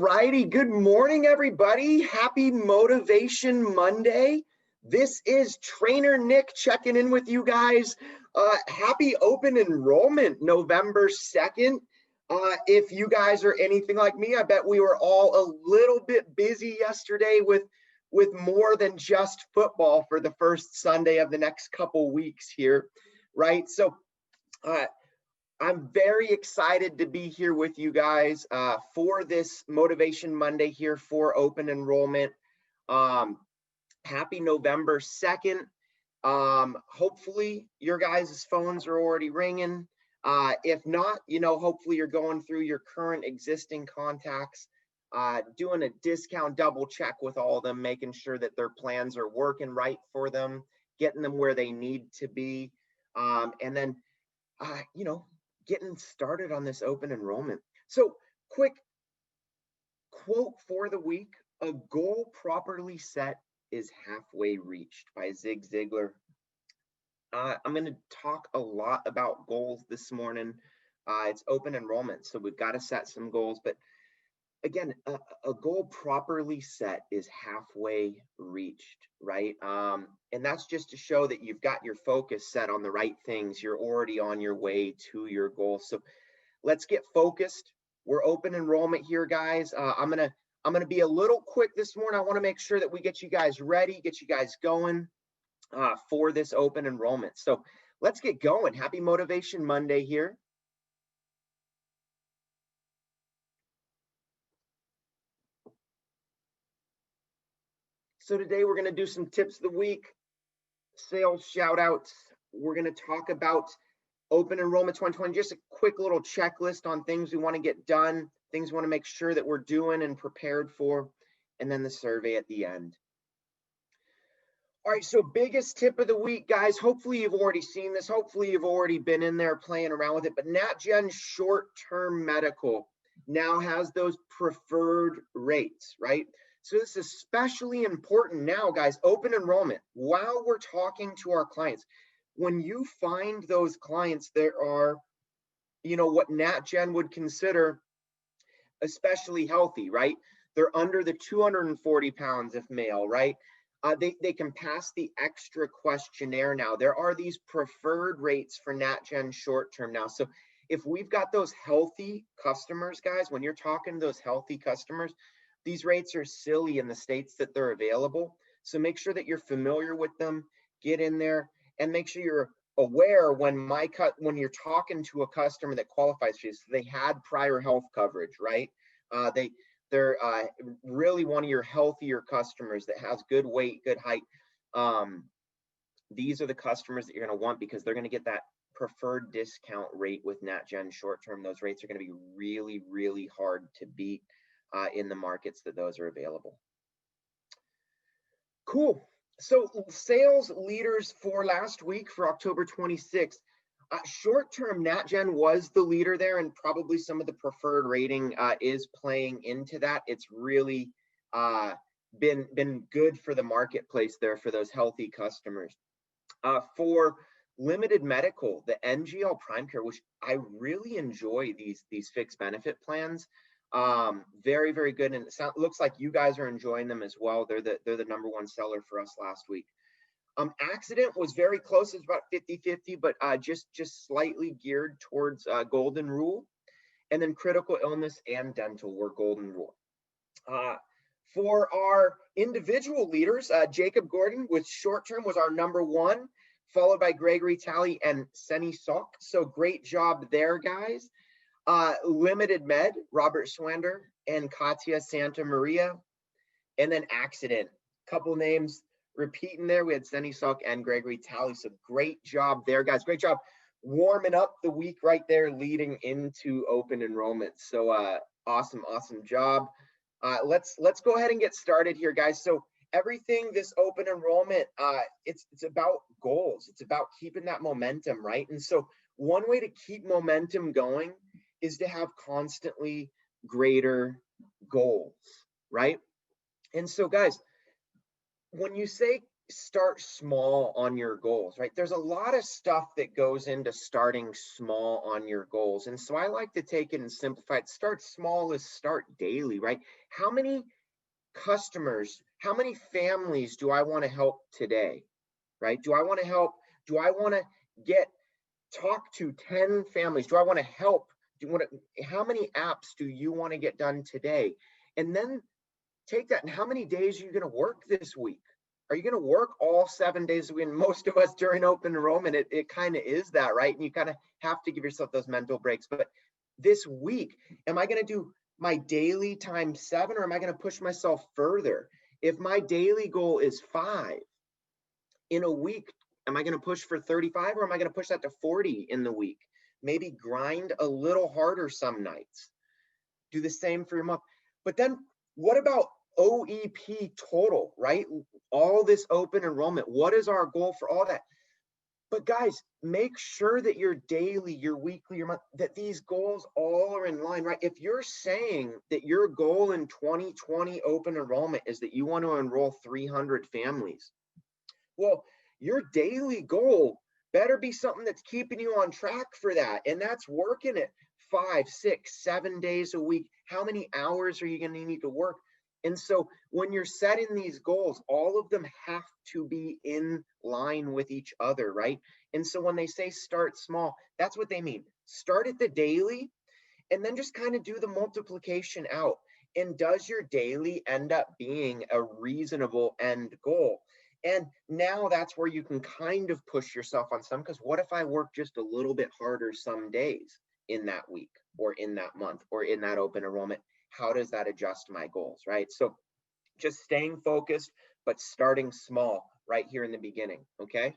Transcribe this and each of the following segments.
righty, good morning everybody. Happy Motivation Monday. This is Trainer Nick checking in with you guys. Happy open enrollment November 2nd. If you guys are anything like me, I bet we were all a little bit busy yesterday with more than just football for the first Sunday of the next couple weeks here, right? So I'm very excited to be here with you guys for this Motivation Monday here for open enrollment. Happy November 2nd. Hopefully your guys' phones are already ringing. If not, hopefully you're going through your current existing contacts, doing a discount double check with all of them, making sure that their plans are working right for them, getting them where they need to be, and then, getting started on this open enrollment. So quick quote for the week: a goal properly set is halfway reached, by Zig Ziglar. I'm going to talk a lot about goals this morning. It's open enrollment, so we've got to set some goals, but again, a goal properly set is halfway reached, right? And that's just to show that you've got your focus set on the right things. You're already on your way to your goal. So let's get focused. We're open enrollment here, guys. I'm gonna be a little quick this morning. I want to make sure that we get you guys ready, get you guys going for this open enrollment. So let's get going. Happy Motivation Monday here. So today we're going to do some tips of the week, sales shout outs. We're going to talk about open enrollment 2020, just a quick little checklist on things we want to get done, things we want to make sure that we're doing and prepared for, and then the survey at the end. All right, so biggest tip of the week, guys. Hopefully you've already seen this. Hopefully you've already been in there playing around with it, but NatGen short-term medical now has those preferred rates, right? So this is especially important now, guys, open enrollment, while we're talking to our clients. When you find those clients that are, what NatGen would consider especially healthy, right? They're under the 240 pounds if male, right? They can pass the extra questionnaire now. There are these preferred rates for NatGen short-term now. So if we've got those healthy customers, guys, when you're talking to those healthy customers, these rates are silly in the states that they're available. So make sure that you're familiar with them, get in there, and make sure you're aware when you're talking to a customer that qualifies for you. So they had prior health coverage, right? They're really one of your healthier customers that has good weight, good height. These are the customers that you're going to want because they're going to get that preferred discount rate with NatGen short-term. Those rates are going to be really, really hard to beat in the markets that those are available. Cool. So sales leaders for last week, for October 26th, short-term NatGen was the leader there, and probably some of the preferred rating is playing into that. It's really been good for the marketplace there for those healthy customers. For limited medical, the NGL Prime Care, which I really enjoy these fixed benefit plans. Very, very good, and it looks like you guys are enjoying them as well. They're the number one seller for us last week. Accident was very close. It's about 50-50, but just slightly geared towards golden rule. And then critical illness and dental were golden rule. For our individual leaders, Jacob Gordon with short term was our number one, followed by Gregory Talley and Senny Sok. So great job there, guys. Limited med, Robert Swander and Katya Santa Maria. And then accident, couple names repeating there. We had Senny Sok and Gregory Talley. So great job there, guys. Great job warming up the week right there leading into open enrollment. So awesome job. Let's go ahead and get started here, guys. So everything this open enrollment, it's about goals. It's about keeping that momentum, right? And so one way to keep momentum going is to have constantly greater goals, right? And so, guys, when you say start small on your goals, right? There's a lot of stuff that goes into starting small on your goals. And so I like to take it and simplify it. Start small is start daily, right? How many customers, how many families do I want to help today, right? Do I want to help? Do I want to get talk to 10 families? Do I want to help? Do you want to, how many apps do you want to get done today? And then take that, and how many days are you going to work this week? Are you going to work all 7 days a week? And most of us during open enrollment, it kind of is that, right? And you kind of have to give yourself those mental breaks. But this week, am I going to do my daily times 7, or am I going to push myself further? If my daily goal is 5 in a week, am I going to push for 35, or am I going to push that to 40 in the week? Maybe grind a little harder some nights. Do the same for your month. But then what about OEP total, right? All this open enrollment. What is our goal for all that? But guys, make sure that your daily, your weekly, your month, that these goals all are in line, right? If you're saying that your goal in 2020 open enrollment is that you want to enroll 300 families, well, your daily goal better be something that's keeping you on track for that. And that's working it 5, 6, 7 days a week. How many hours are you going to need to work? And so when you're setting these goals, all of them have to be in line with each other, right? And so when they say start small, that's what they mean. Start at the daily and then just kind of do the multiplication out. And does your daily end up being a reasonable end goal? And now that's where you can kind of push yourself on some, because what if I work just a little bit harder some days in that week or in that month or in that open enrollment? How does that adjust my goals, right? So just staying focused, but starting small right here in the beginning, okay?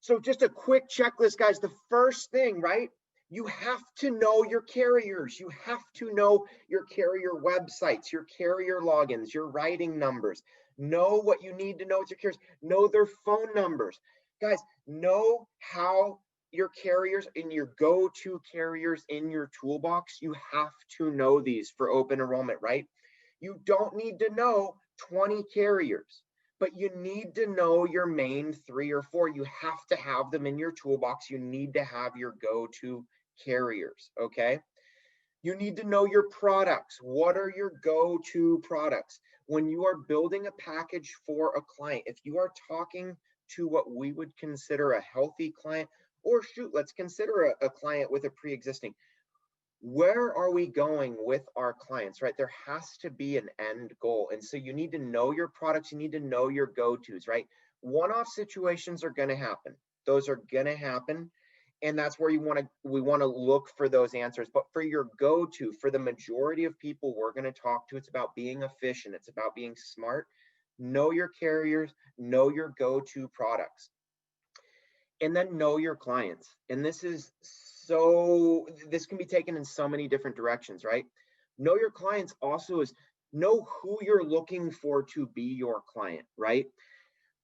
So just a quick checklist, guys. The first thing, right? You have to know your carriers. You have to know your carrier websites, your carrier logins, your writing numbers. Know what you need to know with your carriers. Know their phone numbers. Guys, know how your carriers and your go-to carriers in your toolbox. You have to know these for open enrollment, right? You don't need to know 20 carriers, but you need to know your main 3 or 4. You have to have them in your toolbox. You need to have your go-to carriers, okay? You need to know your products. What are your go-to products? When you are building a package for a client, if you are talking to what we would consider a healthy client, or shoot, let's consider a client with a pre-existing, where are we going with our clients, right? There has to be an end goal. And so you need to know your products. You need to know your go-tos, right? One-off situations are going to happen. Those are going to happen. And that's where we want to look for those answers. But for your go-to, for the majority of people we're going to talk to, it's about being efficient. It's about being smart. Know your carriers, know your go-to products, and then know your clients. And this can be taken in so many different directions, right? Know your clients also is know who you're looking for to be your client, right?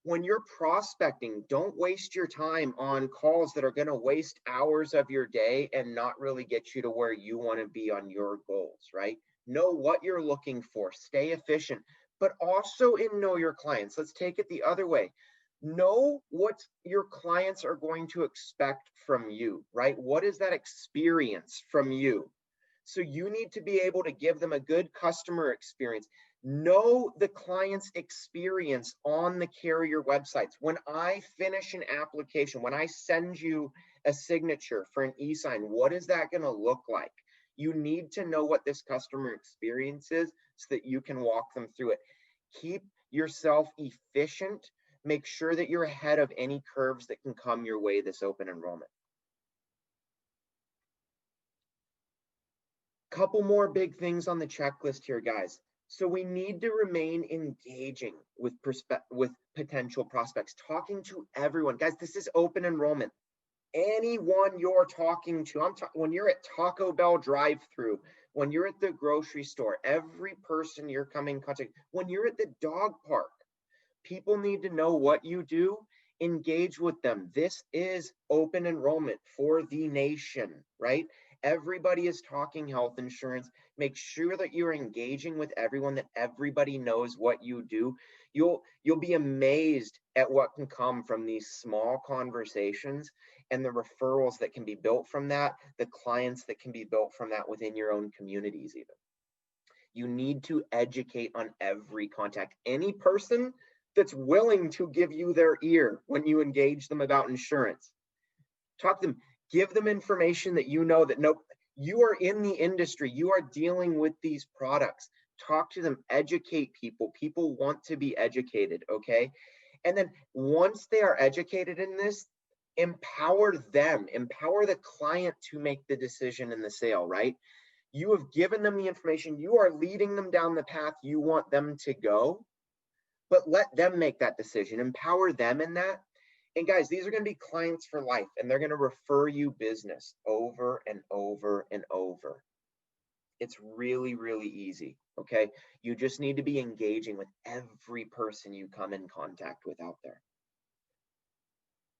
When you're prospecting, don't waste your time on calls that are going to waste hours of your day and not really get you to where you want to be on your goals, right? Know what you're looking for, stay efficient, but also know your clients. Let's take it the other way. Know what your clients are going to expect from you, right? What is that experience from you? So you need to be able to give them a good customer experience. Know the client's experience on the carrier websites. When I finish an application, when I send you a signature for an e-sign, what is that going to look like? You need to know what this customer experience is so that you can walk them through it. Keep yourself efficient. Make sure that you're ahead of any curves that can come your way this open enrollment. Couple more big things on the checklist here, guys. So we need to remain engaging with potential prospects, talking to everyone. Guys, this is open enrollment. Anyone you're talking to, when you're at Taco Bell drive-through, when you're at the grocery store, every person you're coming in contact, when you're at the dog park, people need to know what you do. Engage with them. This is open enrollment for the nation, right? Everybody is talking health insurance. Make sure that you're engaging with everyone, that everybody knows what you do. You'll be amazed at what can come from these small conversations and the referrals that can be built from that, the clients that can be built from that within your own communities even. You need to educate on every contact. Any person that's willing to give you their ear when you engage them about insurance. Talk to them, give them information that you know that you are in the industry, you are dealing with these products. Talk to them, educate people. People want to be educated, okay? And then once they are educated in this, empower them, empower the client to make the decision in the sale, right? You have given them the information, you are leading them down the path you want them to go, but let them make that decision, empower them in that. And guys, these are going to be clients for life, and they're going to refer you business over and over and over. It's really, really easy, okay? You just need to be engaging with every person you come in contact with out there.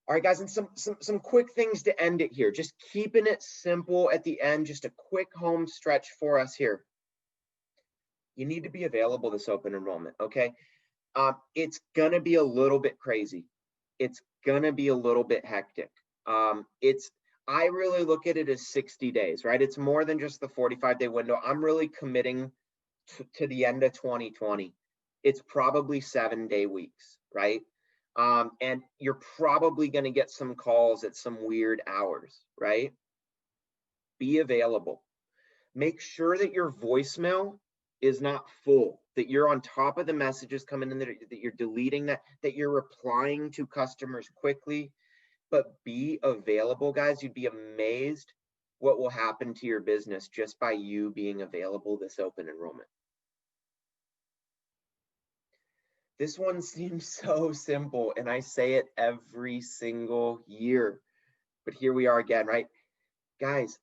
All right, guys, and some quick things to end it here. Just keeping it simple at the end, just a quick home stretch for us here. You need to be available this open enrollment, okay? It's gonna be a little bit crazy. It's gonna be a little bit hectic. I really look at it as 60 days, right? It's more than just the 45-day window. I'm really committing to the end of 2020. It's probably 7-day weeks, right? And you're probably going to get some calls at some weird hours, right? Be available. Make sure that your voicemail is not full, that you're on top of the messages coming in, that you're deleting that you're replying to customers quickly, but be available, guys. You'd be amazed what will happen to your business just by you being available this open enrollment. This one seems so simple, and I say it every single year, but here we are again, right? Guys,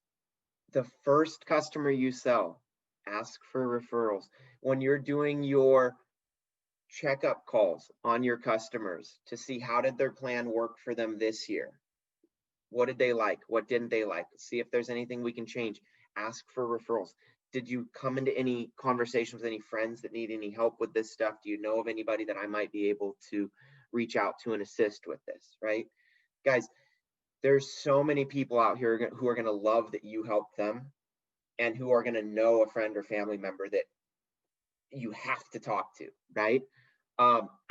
the first customer you sell, ask for referrals. When you're doing your checkup calls on your customers to see how did their plan work for them this year, what did they like, what didn't they like, see if there's anything we can change, ask for referrals. Did you come into any conversations with any friends that need any help with this stuff? Do you know of anybody that I might be able to reach out to and assist with this, right? Guys, there's so many people out here who are going to love that you help them, and who are going to know a friend or family member that you have to talk to, right?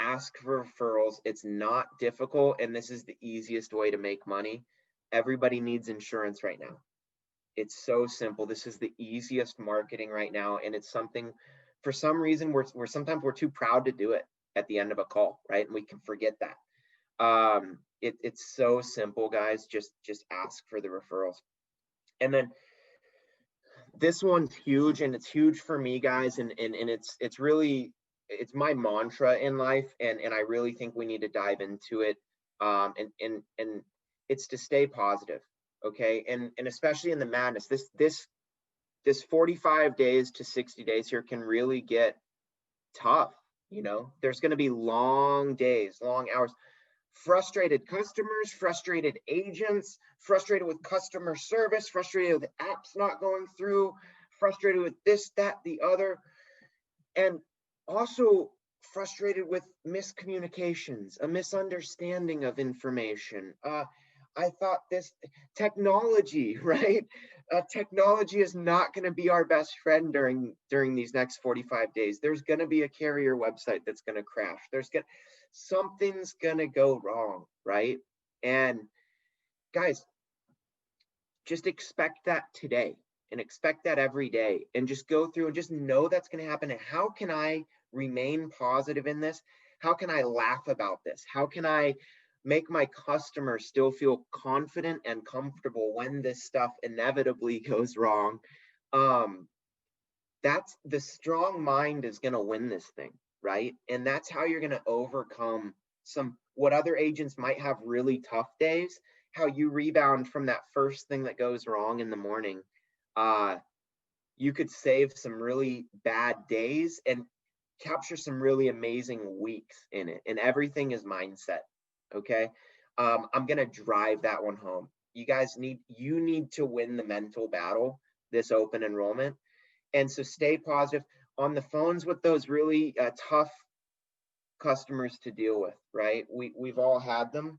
Ask for referrals. It's not difficult, and this is the easiest way to make money. Everybody needs insurance right now. It's so simple. This is the easiest marketing right now, and it's something, for some reason, we're sometimes too proud to do it at the end of a call, right? And we can forget that. It's so simple, guys. Just ask for the referrals. And then this one's huge, and it's huge for me, guys, and it's really, it's my mantra in life, and I really think we need to dive into it. And it's to stay positive. Okay, and especially in the madness, this 45 days to 60 days here can really get tough. You know, there's going to be long days, long hours, frustrated customers, frustrated agents, frustrated with customer service, frustrated with apps not going through, frustrated with this, that, the other, and also frustrated with miscommunications, a misunderstanding of information. I thought this technology, right? Technology is not going to be our best friend during these next 45 days. There's going to be a carrier website that's going to crash. Something's going to go wrong, right? And guys, just expect that today, and expect that every day, and just go through and just know that's going to happen. And how can I remain positive in this? How can I laugh about this? How can I make my customers still feel confident and comfortable when this stuff inevitably goes wrong? That's the strong mind is going to win this thing, right? And that's how you're going to overcome what other agents might have really tough days, how you rebound from that first thing that goes wrong in the morning. You could save some really bad days and capture some really amazing weeks in it. And everything is mindset. Okay. I'm going to drive that one home. You guys need to win the mental battle this open enrollment. And so stay positive. On the phones with those really tough customers to deal with, right? We've all had them.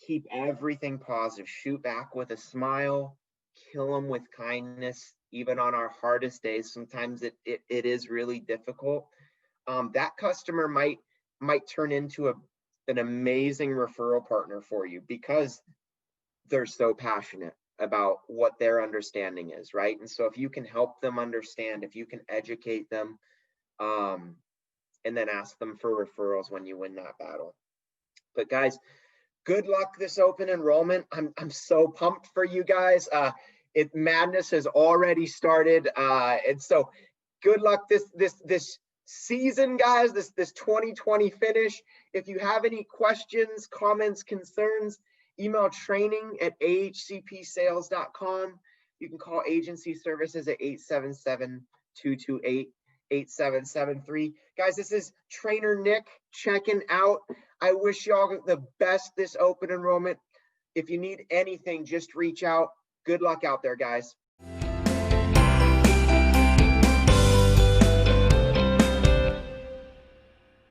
Keep everything positive. Shoot back with a smile. Kill them with kindness. Even on our hardest days, sometimes it is really difficult. That customer might turn into an amazing referral partner for you because they're so passionate about what their understanding is, right? And so if you can help them understand, if you can educate them, and then ask them for referrals when you win that battle. But guys, good luck this open enrollment. I'm so pumped for you guys. Madness has already started, and so good luck this season, guys. This 2020 finish. If you have any questions, comments, concerns, email training@ahcpsales.com. You can call agency services at 877-228-8773. Guys, this is Trainer Nick checking out. I wish y'all the best this open enrollment. If you need anything, just reach out. Good luck out there, guys.